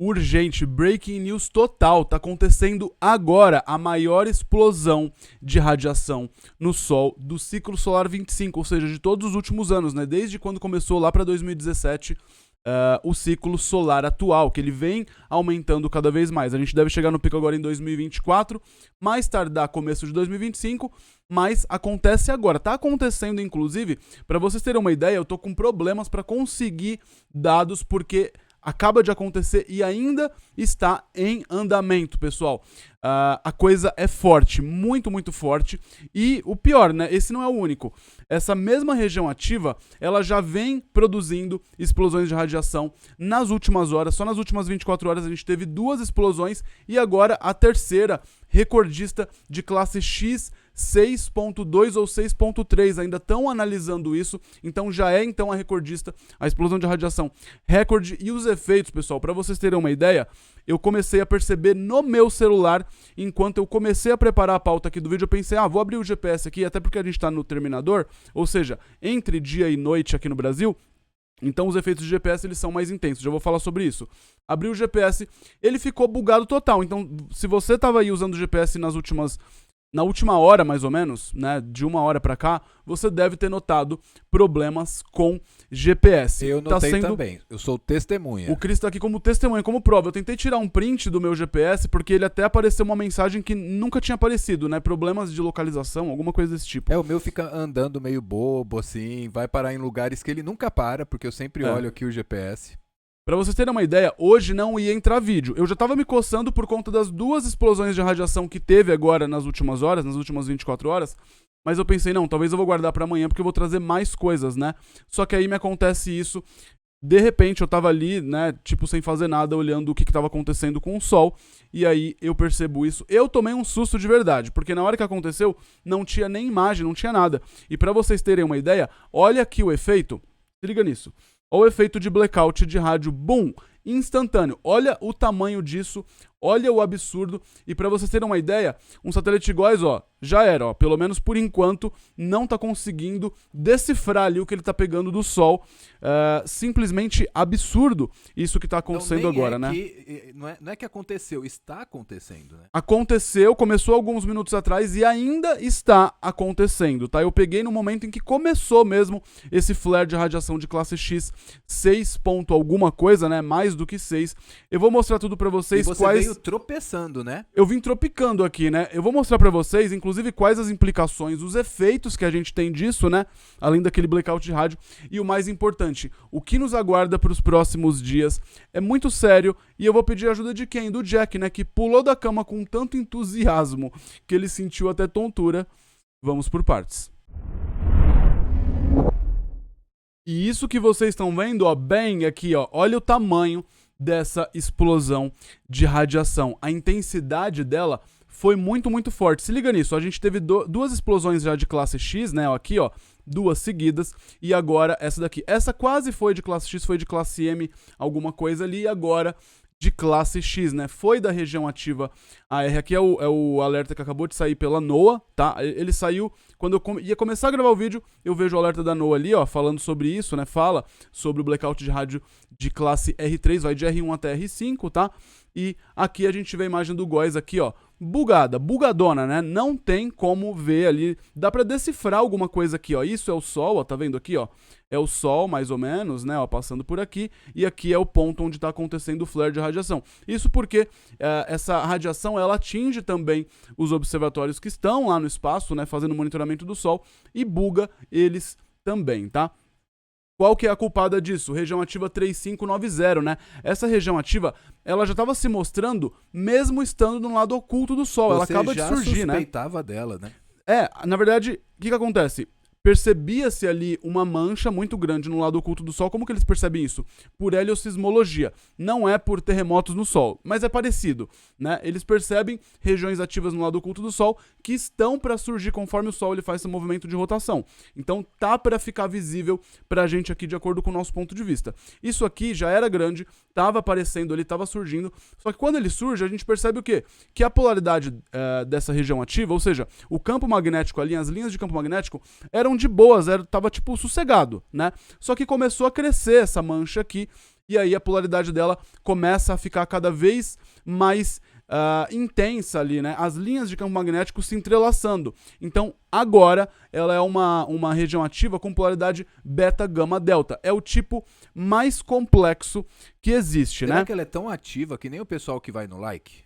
Urgente, breaking news total, tá acontecendo agora a maior explosão de radiação no Sol do ciclo solar 25, ou seja, de todos os últimos anos, né? Desde quando começou lá para 2017, o ciclo solar atual, que ele vem aumentando cada vez mais. A gente deve chegar no pico agora em 2024, mais tardar começo de 2025, mas acontece agora. Tá acontecendo, inclusive, para vocês terem uma ideia, eu tô com problemas para conseguir dados, porque acaba de acontecer e ainda está em andamento, pessoal. A coisa é forte, muito, muito forte. E o pior, né? Esse não é o único. Essa mesma região ativa, ela já vem produzindo explosões de radiação nas últimas horas. Só nas últimas 24 horas a gente teve 2 explosões e agora a terceira, recordista de classe X 6.2 ou 6.3, ainda estão analisando isso, então já é então a recordista, a explosão de radiação recorde. E os efeitos, pessoal, para vocês terem uma ideia, eu comecei a perceber no meu celular, enquanto eu comecei a preparar a pauta aqui do vídeo, eu pensei, vou abrir o GPS aqui, até porque a gente está no terminador, ou seja, entre dia e noite aqui no Brasil, então os efeitos de GPS eles são mais intensos, já vou falar sobre isso. Abri o GPS, ele ficou bugado total, então se você estava aí usando o GPS na última hora, mais ou menos, né, de uma hora pra cá, você deve ter notado problemas com GPS. Eu notei também, eu sou testemunha. O Cris tá aqui como testemunha, como prova. Eu tentei tirar um print do meu GPS, porque ele até apareceu uma mensagem que nunca tinha aparecido, né, problemas de localização, alguma coisa desse tipo. O meu fica andando meio bobo, assim, vai parar em lugares que ele nunca para, porque eu sempre olho aqui o GPS. Pra vocês terem uma ideia, hoje não ia entrar vídeo. Eu já tava me coçando por conta das 2 explosões de radiação que teve agora nas últimas horas, nas últimas 24 horas. Mas eu pensei, não, talvez eu vou guardar pra amanhã porque eu vou trazer mais coisas, né? Só que aí me acontece isso. De repente eu tava ali, né, tipo sem fazer nada, olhando o que tava acontecendo com o Sol. E aí eu percebo isso. Eu tomei um susto de verdade, porque na hora que aconteceu não tinha nem imagem, não tinha nada. E pra vocês terem uma ideia, olha aqui o efeito. Se liga nisso. Olha o efeito de blackout de rádio, boom, instantâneo. Olha o tamanho disso, olha o absurdo. E para vocês terem uma ideia, um satélite GOES, já era, pelo menos por enquanto, não tá conseguindo decifrar ali o que ele tá pegando do Sol. Simplesmente absurdo isso que tá acontecendo então, agora, né? Não é que aconteceu, está acontecendo, né? Aconteceu, começou alguns minutos atrás e ainda está acontecendo, tá? Eu peguei no momento em que começou mesmo esse flare de radiação de classe X 6 ponto alguma coisa, né? Mais do que 6. Eu vou mostrar tudo pra vocês. E você veio tropeçando, né? Eu vim tropicando aqui, né? Eu vou mostrar pra vocês, inclusive, quais as implicações, os efeitos que a gente tem disso, né? Além daquele blackout de rádio. E o mais importante, o que nos aguarda pros próximos dias é muito sério. E eu vou pedir a ajuda de quem? Do Jack, né? Que pulou da cama com tanto entusiasmo que ele sentiu até tontura. Vamos por partes. E isso que vocês estão vendo, bem aqui, olha o tamanho dessa explosão de radiação. A intensidade dela foi muito, muito forte. Se liga nisso, a gente teve 2 explosões já de classe X, né, aqui, 2 seguidas, e agora essa daqui. Essa quase foi de classe X, foi de classe M, alguma coisa ali, e agora de classe X, né? Foi da região ativa AR. Aqui é o alerta que acabou de sair pela NOAA, tá? Ele saiu quando eu ia começar a gravar o vídeo, eu vejo o alerta da NOAA ali, falando sobre isso, né? Fala sobre o blackout de rádio de classe R3, vai de R1 até R5, tá? E aqui a gente vê a imagem do GOES aqui, bugadona, né? Não tem como ver ali, dá pra decifrar alguma coisa aqui, Isso é o Sol, tá vendo aqui, É o Sol, mais ou menos, né, passando por aqui, e aqui é o ponto onde está acontecendo o flare de radiação. Isso porque essa radiação, ela atinge também os observatórios que estão lá no espaço, né, fazendo monitoramento do Sol, e buga eles também, tá? Qual que é a culpada disso? Região ativa 3590, né? Essa região ativa, ela já estava se mostrando mesmo estando no lado oculto do Sol. Ela acaba de surgir, né? Você já suspeitava dela, né? Na verdade, o que acontece? Percebia-se ali uma mancha muito grande no lado oculto do Sol. Como que eles percebem isso? Por heliosismologia. Não é por terremotos no Sol, mas é parecido, né? Eles percebem regiões ativas no lado oculto do Sol que estão para surgir conforme o Sol ele faz esse movimento de rotação. Então tá para ficar visível pra gente aqui de acordo com o nosso ponto de vista. Isso aqui já era grande, tava aparecendo ali, tava surgindo. Só que quando ele surge, a gente percebe o quê? Que a polaridade dessa região ativa, ou seja, o campo magnético ali, as linhas de campo magnético, eram de boas, tava tipo sossegado, né? Só que começou a crescer essa mancha aqui e aí a polaridade dela começa a ficar cada vez mais intensa ali, né? As linhas de campo magnético se entrelaçando. Então, agora, ela é uma região ativa com polaridade beta, gama, delta. É o tipo mais complexo que existe, né? Será que ela é tão ativa que nem o pessoal que vai no like?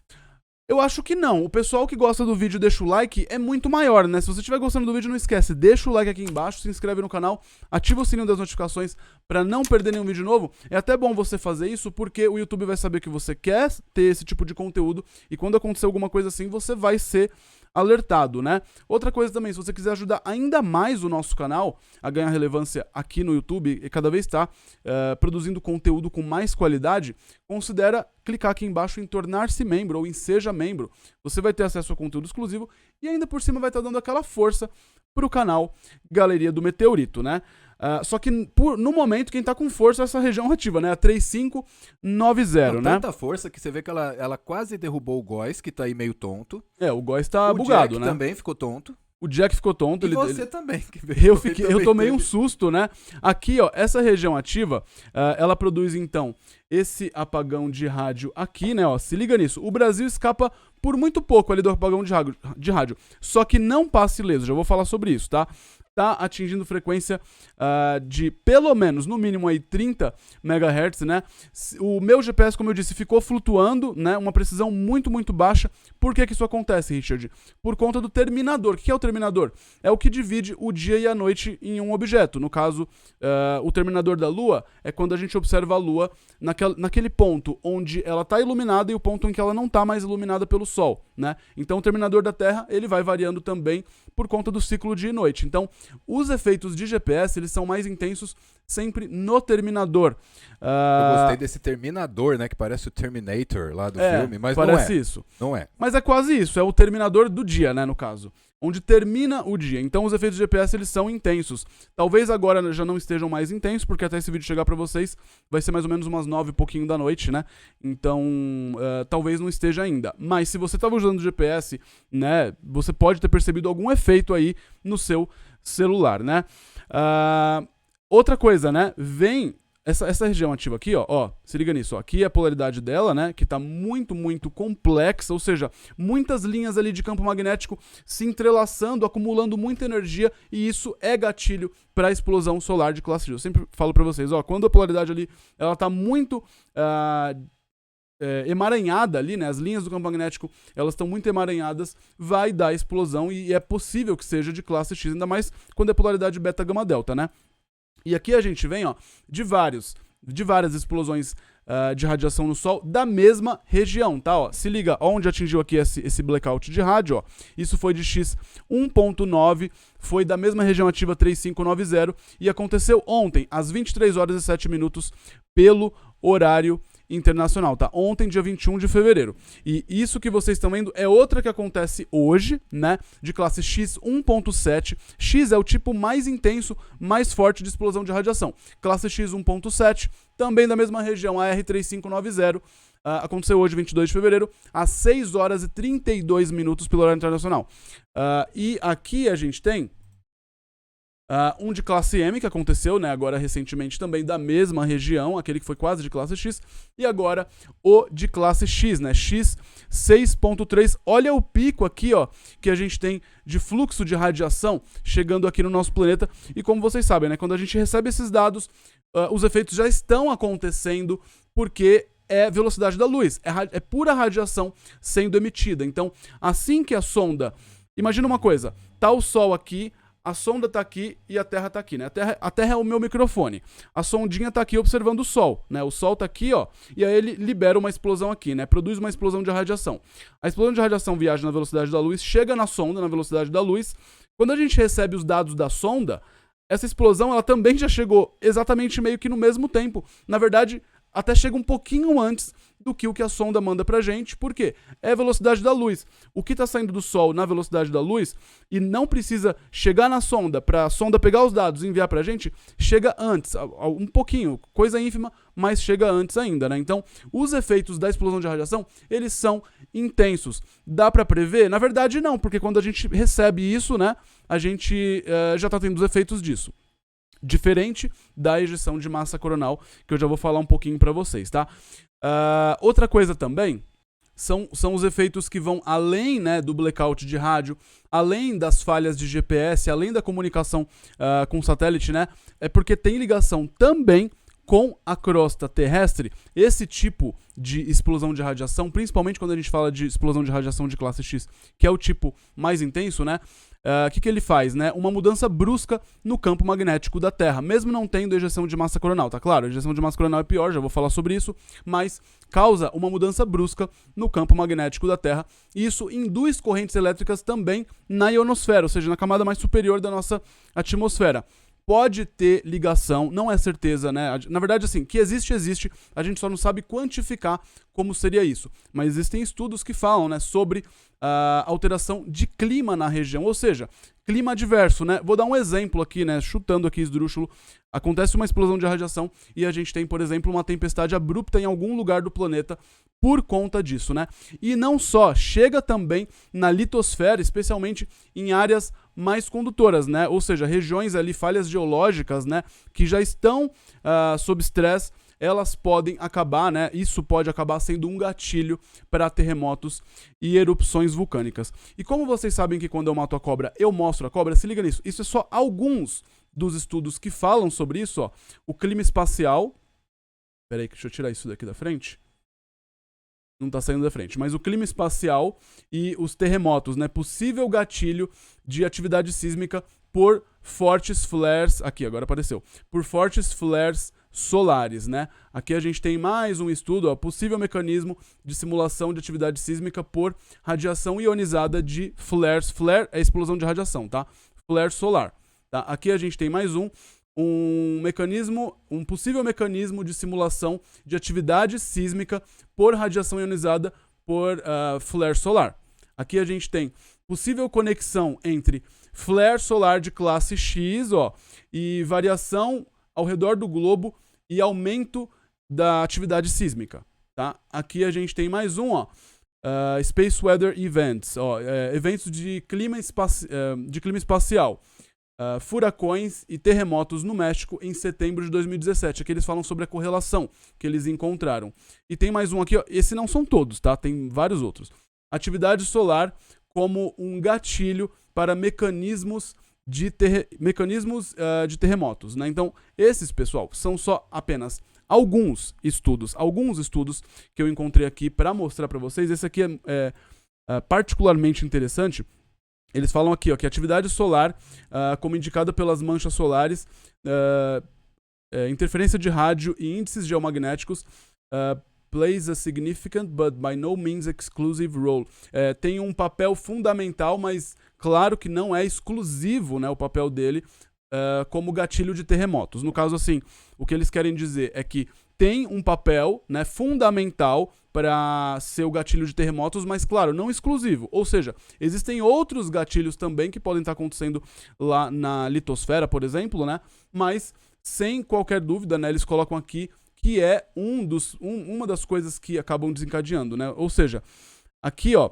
Eu acho que não. O pessoal que gosta do vídeo deixa o like é muito maior, né? Se você estiver gostando do vídeo, não esquece, deixa o like aqui embaixo, se inscreve no canal, ativa o sininho das notificações para não perder nenhum vídeo novo. É até bom você fazer isso porque o YouTube vai saber que você quer ter esse tipo de conteúdo e quando acontecer alguma coisa assim, você vai ser alertado, né? Outra coisa também, se você quiser ajudar ainda mais o nosso canal a ganhar relevância aqui no YouTube e cada vez está produzindo conteúdo com mais qualidade, considera clicar aqui embaixo em tornar-se membro ou em seja membro. Você vai ter acesso a conteúdo exclusivo e ainda por cima vai estar dando aquela força pro canal Galeria do Meteorito, né? Só que no momento quem tá com força é essa região ativa, né? A 3590, né? Tanta força que você vê que ela quase derrubou o Góis, que tá aí meio tonto. O Góis tá bugado, Jack né? também ficou tonto. O Jack ficou tonto. E você também. Eu tomei um susto, né? Aqui, ó, essa região ativa, ela produz, então, esse apagão de rádio aqui, né? Ó, se liga nisso. O Brasil escapa por muito pouco ali do apagão de rádio. Só que não passa ileso, já vou falar sobre isso, tá? Tá atingindo frequência de pelo menos, no mínimo aí 30 MHz, né? O meu GPS, como eu disse, ficou flutuando, né? Uma precisão muito, muito baixa. Por que que isso acontece, Richard? Por conta do terminador. O que é o terminador? É o que divide o dia e a noite em um objeto. No caso, o terminador da Lua é quando a gente observa a Lua naquele ponto onde ela está iluminada e o ponto em que ela não está mais iluminada pelo Sol, né? Então o terminador da Terra, ele vai variando também por conta do ciclo dia e noite. Então, os efeitos de GPS, eles são mais intensos sempre no terminador. Eu gostei desse terminador, né? Que parece o Terminator lá do filme, mas parece não é. Isso. Não é. Mas é quase isso, é o terminador do dia, né, no caso. Onde termina o dia. Então os efeitos de GPS, eles são intensos. Talvez agora já não estejam mais intensos, porque até esse vídeo chegar pra vocês vai ser mais ou menos umas 9 e pouquinho da noite, né? Então, talvez não esteja ainda. Mas se você estava usando o GPS, né, você pode ter percebido algum efeito aí no seu celular, né? Outra coisa, né? Vem essa região ativa aqui, ó, se liga nisso, ó. Aqui é a polaridade dela, né, que tá muito, muito complexa, ou seja, muitas linhas ali de campo magnético se entrelaçando, acumulando muita energia, e isso é gatilho para a explosão solar de classe G. Eu sempre falo para vocês, ó, quando a polaridade ali, ela tá muito emaranhada ali, né, as linhas do campo magnético, elas estão muito emaranhadas, vai dar explosão, e é possível que seja de classe X, ainda mais quando é polaridade beta, gama, delta, né? E aqui a gente vem, ó, de várias explosões de radiação no Sol da mesma região, tá? Ó, se liga, onde atingiu aqui esse blackout de rádio, ó. Isso foi de X 1.9, foi da mesma região ativa 3590 e aconteceu ontem, às 23 horas e 7 minutos, pelo horário internacional, tá? Ontem, dia 21 de fevereiro. E isso que vocês estão vendo é outra que acontece hoje, né? De classe X 1.7. X é o tipo mais intenso, mais forte de explosão de radiação. Classe X 1.7, também da mesma região, a R3590. Aconteceu hoje, 22 de fevereiro, às 6 horas e 32 minutos pelo horário internacional. E aqui a gente tem um de classe M, que aconteceu, né, agora recentemente também da mesma região, aquele que foi quase de classe X, e agora o de classe X, né, X 6.3. Olha o pico aqui, ó, que a gente tem de fluxo de radiação chegando aqui no nosso planeta, e como vocês sabem, né, quando a gente recebe esses dados, os efeitos já estão acontecendo, porque é velocidade da luz, é pura radiação sendo emitida. Então, assim que a sonda, imagina uma coisa, tá o Sol aqui, a sonda tá aqui e a Terra tá aqui, né? A Terra é o meu microfone. A sondinha tá aqui observando o Sol, né? O Sol tá aqui, ó, e aí ele libera uma explosão aqui, né? Produz uma explosão de radiação. A explosão de radiação viaja na velocidade da luz, chega na sonda na velocidade da luz. Quando a gente recebe os dados da sonda, essa explosão, ela também já chegou exatamente meio que no mesmo tempo. Na verdade, até chega um pouquinho antes do que o que a sonda manda pra gente. Por quê? É a velocidade da luz. O que tá saindo do Sol na velocidade da luz e não precisa chegar na sonda pra sonda pegar os dados e enviar pra gente, chega antes, um pouquinho, coisa ínfima, mas chega antes ainda, né? Então, os efeitos da explosão de radiação, eles são intensos. Dá pra prever? Na verdade, não, porque quando a gente recebe isso, né, a gente já tá tendo os efeitos disso. diferente da ejeção de massa coronal, que eu já vou falar um pouquinho para vocês, tá? Outra coisa também são os efeitos que vão além, né, do blackout de rádio, além das falhas de GPS, além da comunicação com satélite, né? É porque tem ligação também com a crosta terrestre. Esse tipo de explosão de radiação, principalmente quando a gente fala de explosão de radiação de classe X, que é o tipo mais intenso, né? Que ele faz, né? Uma mudança brusca no campo magnético da Terra, mesmo não tendo ejeção de massa coronal, tá claro? A ejeção de massa coronal é pior, já vou falar sobre isso, mas causa uma mudança brusca no campo magnético da Terra, e isso induz correntes elétricas também na ionosfera, ou seja, na camada mais superior da nossa atmosfera. Pode ter ligação, não é certeza, né? Na verdade, assim, que existe, a gente só não sabe quantificar como seria isso. Mas existem estudos que falam, né, sobre alteração de clima na região, ou seja, clima adverso, né? Vou dar um exemplo aqui, né, chutando aqui esdrúxulo. Acontece uma explosão de radiação e a gente tem, por exemplo, uma tempestade abrupta em algum lugar do planeta por conta disso, né? E não só, chega também na litosfera, especialmente em áreas mais condutoras, né? Ou seja, regiões ali, falhas geológicas, né, que já estão sob estresse, elas podem acabar, né? Isso pode acabar sendo um gatilho para terremotos e erupções vulcânicas. E como vocês sabem que quando eu mato a cobra, eu mostro a cobra, se liga nisso. Isso é só alguns dos estudos que falam sobre isso, ó. O clima espacial. Peraí, deixa eu tirar isso daqui da frente. Não tá saindo da frente, mas o clima espacial e os terremotos, né? Possível gatilho de atividade sísmica por fortes flares. Aqui, agora apareceu. Por fortes flares solares, né? Aqui a gente tem mais um estudo, ó, possível mecanismo de simulação de atividade sísmica por radiação ionizada de flares. Flare é explosão de radiação, tá? Flare solar. Tá? Aqui a gente tem mais um possível mecanismo de simulação de atividade sísmica por radiação ionizada por flare solar. Aqui a gente tem possível conexão entre flare solar de classe X, ó, e variação ao redor do globo e aumento da atividade sísmica. Tá? Aqui a gente tem mais um, ó, Space Weather Events, ó, eventos de clima espacial. Furacões e terremotos no México em setembro de 2017. Aqui eles falam sobre a correlação que eles encontraram. E tem mais um aqui, ó. Esse não são todos, tá? Tem vários outros. Atividade solar como um gatilho para mecanismos de terremotos, né? Então, esses, pessoal, são só apenas alguns estudos que eu encontrei aqui para mostrar para vocês. Esse aqui é particularmente interessante. Eles falam aqui, ó, que a atividade solar, como indicada pelas manchas solares, interferência de rádio e índices geomagnéticos, plays a significant but by no means exclusive role. Tem um papel fundamental, mas claro que não é exclusivo, né, o papel dele como gatilho de terremotos. No caso, assim, o que eles querem dizer é que tem um papel, né, fundamental para ser o gatilho de terremotos, mas claro, não exclusivo. Ou seja, existem outros gatilhos também que podem estar acontecendo lá na litosfera, por exemplo, né? Mas sem qualquer dúvida, né, eles colocam aqui que é uma das coisas que acabam desencadeando, né? Ou seja, aqui, ó,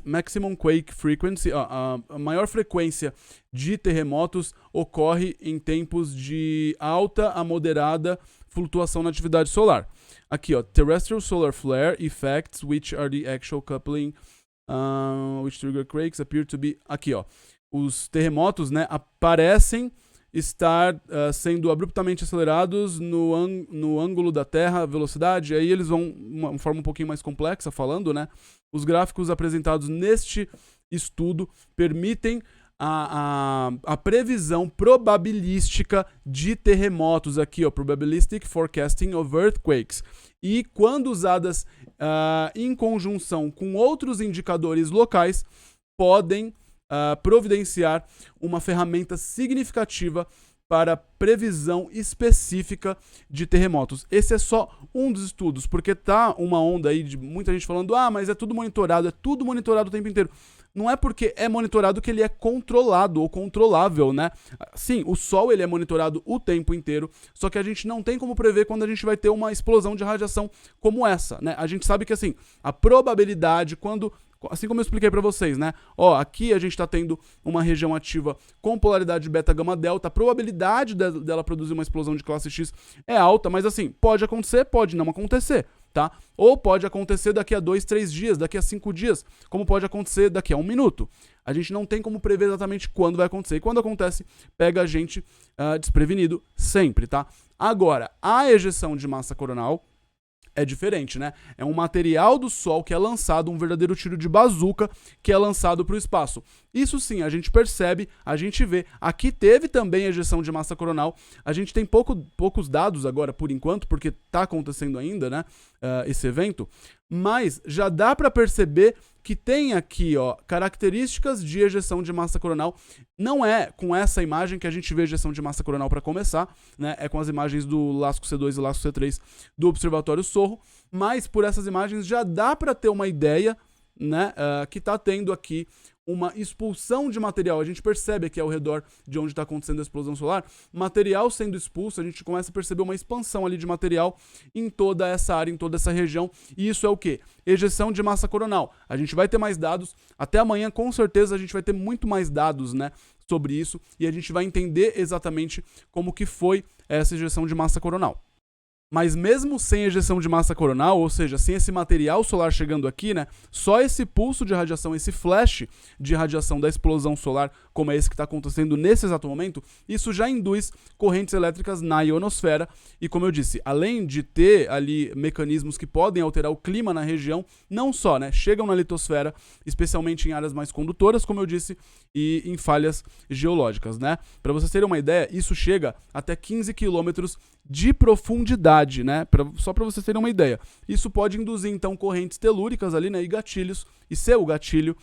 maximum quake frequency, a maior frequência de terremotos ocorre em tempos de alta a moderada flutuação na atividade solar. Aqui, ó, terrestrial solar flare effects, which are the actual coupling, which trigger quakes appear to be... Aqui, ó, os terremotos, né, parecem estar sendo abruptamente acelerados no ângulo da Terra, velocidade. Aí eles vão uma forma um pouquinho mais complexa falando, né? Os gráficos apresentados neste estudo permitem a previsão probabilística de terremotos aqui, ó, probabilistic forecasting of earthquakes. E quando usadas em conjunção com outros indicadores locais, podem providenciar uma ferramenta significativa para previsão específica de terremotos. Esse é só um dos estudos, porque tá uma onda aí de muita gente falando, mas é tudo monitorado o tempo inteiro. Não é porque é monitorado que ele é controlado ou controlável, né? Sim, o Sol ele é monitorado o tempo inteiro, só que a gente não tem como prever quando a gente vai ter uma explosão de radiação como essa, né? A gente sabe que, assim, a probabilidade, quando assim como eu expliquei para vocês, né? Ó, aqui a gente está tendo uma região ativa com polaridade beta, gama, delta. A probabilidade dela produzir uma explosão de classe X é alta, mas assim, pode acontecer, pode não acontecer, tá? Ou pode acontecer daqui a 2, 3 dias, daqui a 5 dias, como pode acontecer daqui a 1 minuto. A gente não tem como prever exatamente quando vai acontecer. E quando acontece, pega a gente desprevenido sempre, tá? Agora, a ejeção de massa coronal é diferente, né? É um material do Sol que é lançado, um verdadeiro tiro de bazuca que é lançado para o espaço. Isso sim, a gente percebe, a gente vê. Aqui teve também ejeção de massa coronal. A gente tem poucos dados agora, por enquanto, porque está acontecendo ainda, né? Esse evento. Mas já dá para perceber que tem aqui, ó, características de ejeção de massa coronal. Não é com essa imagem que a gente vê ejeção de massa coronal para começar, né? É com as imagens do LASCO C2 e LASCO C3 do Observatório Sorro, mas por essas imagens já dá para ter uma ideia, né, que está tendo aqui uma expulsão de material. A gente percebe aqui ao redor de onde está acontecendo a explosão solar, material sendo expulso, a gente começa a perceber uma expansão ali de material em toda essa área, em toda essa região, e isso é o quê? Ejeção de massa coronal. A gente vai ter mais dados, até amanhã com certeza a gente vai ter muito mais dados, né, sobre isso, e a gente vai entender exatamente como que foi essa ejeção de massa coronal. Mas mesmo sem ejeção de massa coronal, ou seja, sem esse material solar chegando aqui, né, só esse pulso de radiação, esse flash de radiação da explosão solar, como é esse que está acontecendo nesse exato momento, isso já induz correntes elétricas na ionosfera. E como eu disse, além de ter ali mecanismos que podem alterar o clima na região, não só, né, chegam na litosfera, especialmente em áreas mais condutoras, como eu disse, e em falhas geológicas, né? Para vocês terem uma ideia, isso chega até 15 quilômetros de profundidade, né? Só para vocês terem uma ideia. Isso pode induzir, então, correntes telúricas ali, né? E gatilhos, e ser o gatilho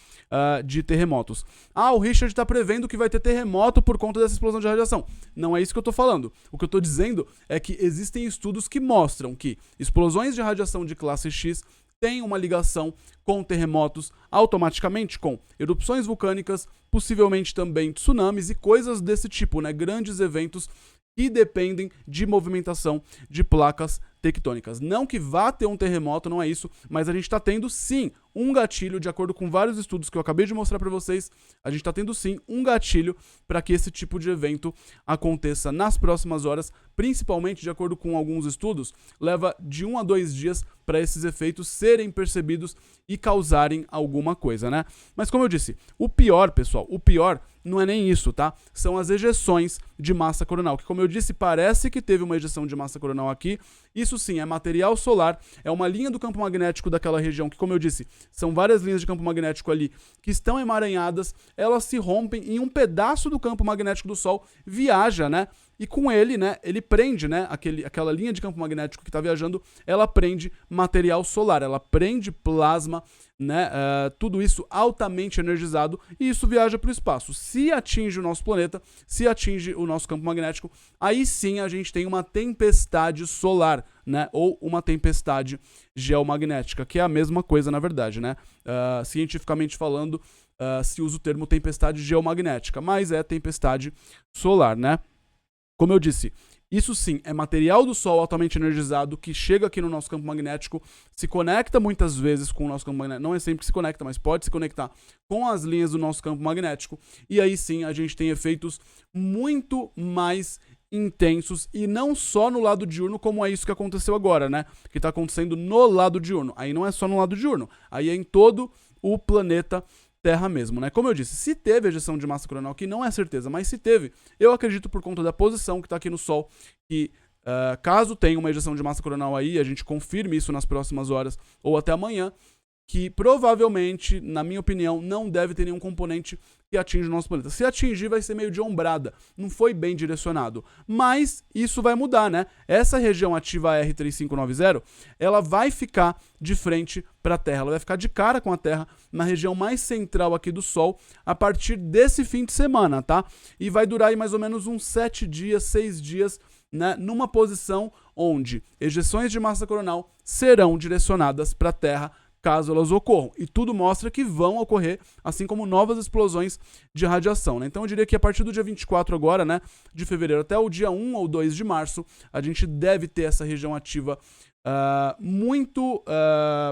de terremotos. Ah, o Richard está prevendo que vai ter terremoto por conta dessa explosão de radiação. Não é isso que eu estou falando. O que eu estou dizendo é que existem estudos que mostram que explosões de radiação de classe X têm uma ligação com terremotos, automaticamente com erupções vulcânicas, possivelmente também tsunamis e coisas desse tipo, né? Grandes eventos que dependem de movimentação de placas tectônicas. Não que vá ter um terremoto, não é isso, mas a gente está tendo sim um gatilho, de acordo com vários estudos que eu acabei de mostrar para vocês, a gente está tendo sim um gatilho para que esse tipo de evento aconteça nas próximas horas, principalmente de acordo com alguns estudos, leva de 1 a 2 dias para esses efeitos serem percebidos e causarem alguma coisa, né? Mas como eu disse, o pior, pessoal, o pior não é nem isso, tá? São as ejeções de massa coronal, que como eu disse, parece que teve uma ejeção de massa coronal aqui. Isso sim, é material solar, é uma linha do campo magnético daquela região que, como eu disse, são várias linhas de campo magnético ali que estão emaranhadas, elas se rompem em um pedaço do campo magnético do Sol, viaja, né? E com ele, né, ele prende, né, aquela linha de campo magnético que está viajando, ela prende material solar, ela prende plasma, né, tudo isso altamente energizado, e isso viaja para o espaço. Se atinge o nosso planeta, se atinge o nosso campo magnético, aí sim a gente tem uma tempestade solar, né, ou uma tempestade geomagnética, que é a mesma coisa na verdade, né, cientificamente falando, se usa o termo tempestade geomagnética, mas é tempestade solar, né. Como eu disse, isso sim é material do Sol altamente energizado que chega aqui no nosso campo magnético, se conecta muitas vezes com o nosso campo magnético, não é sempre que se conecta, mas pode se conectar com as linhas do nosso campo magnético, e aí sim a gente tem efeitos muito mais intensos, e não só no lado diurno, como é isso que aconteceu agora, né? Que está acontecendo no lado diurno. Aí não é só no lado diurno, aí é em todo o planeta Terra mesmo, né? Como eu disse, se teve ejeção de massa coronal, que não é certeza, mas se teve, eu acredito por conta da posição que está aqui no Sol, que caso tenha uma ejeção de massa coronal aí, a gente confirme isso nas próximas horas ou até amanhã, que provavelmente, na minha opinião, não deve ter nenhum componente que atinja o nosso planeta. Se atingir, vai ser meio de ombrada, não foi bem direcionado. Mas isso vai mudar, né? Essa região ativa R3590, ela vai ficar de frente para a Terra, ela vai ficar de cara com a Terra na região mais central aqui do Sol a partir desse fim de semana, tá? E vai durar aí mais ou menos uns 7 dias, 6 dias, né? Numa posição onde ejeções de massa coronal serão direcionadas para a Terra, caso elas ocorram. E tudo mostra que vão ocorrer, assim como novas explosões de radiação, né? Então eu diria que a partir do dia 24 agora, né, de fevereiro até o dia 1 ou 2 de março, a gente deve ter essa região ativa muito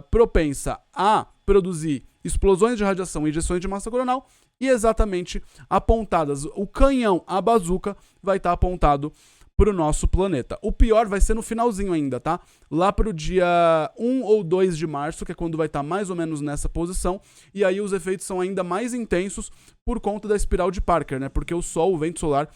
propensa a produzir explosões de radiação e injeções de massa coronal, e exatamente apontadas. O canhão, a bazuca, vai estar apontado para o nosso planeta. O pior vai ser no finalzinho ainda, tá? Lá para o dia 1 ou 2 de março, que é quando vai estar mais ou menos nessa posição, e aí os efeitos são ainda mais intensos por conta da espiral de Parker, né? Porque o Sol, o vento solar,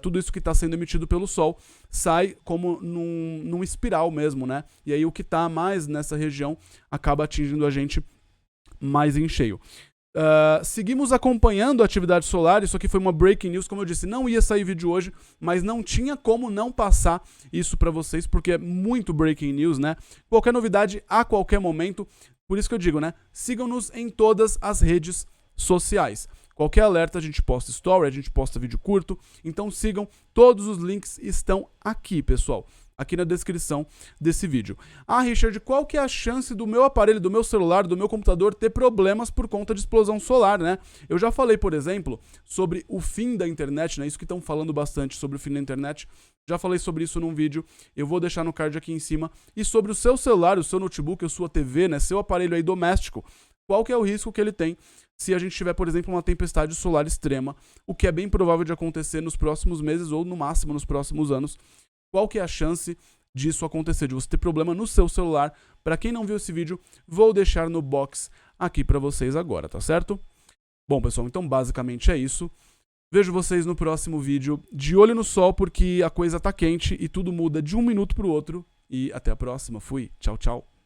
tudo isso que está sendo emitido pelo Sol, sai como num espiral mesmo, né? E aí o que está mais nessa região acaba atingindo a gente mais em cheio. Seguimos acompanhando a atividade solar. Isso aqui foi uma breaking news, como eu disse, não ia sair vídeo hoje, mas não tinha como não passar isso para vocês, porque é muito breaking news, né? Qualquer novidade a qualquer momento, por isso que eu digo, né? Sigam-nos em todas as redes sociais. Qualquer alerta a gente posta story, a gente posta vídeo curto, então sigam, todos os links estão aqui, pessoal. Aqui na descrição desse vídeo. Richard, qual que é a chance do meu aparelho, do meu celular, do meu computador ter problemas por conta de explosão solar, né? Eu já falei, por exemplo, sobre o fim da internet, né? Isso que estão falando bastante sobre o fim da internet. Já falei sobre isso num vídeo, eu vou deixar no card aqui em cima. E sobre o seu celular, o seu notebook, a sua TV, né? Seu aparelho aí doméstico, qual que é o risco que ele tem se a gente tiver, por exemplo, uma tempestade solar extrema, o que é bem provável de acontecer nos próximos meses ou no máximo nos próximos anos. Qual que é a chance disso acontecer, de você ter problema no seu celular? Para quem não viu esse vídeo, vou deixar no box aqui para vocês agora, tá certo? Bom, pessoal, então basicamente é isso. Vejo vocês no próximo vídeo. De olho no sol, porque a coisa tá quente e tudo muda de um minuto pro outro. E até a próxima. Fui. Tchau, tchau.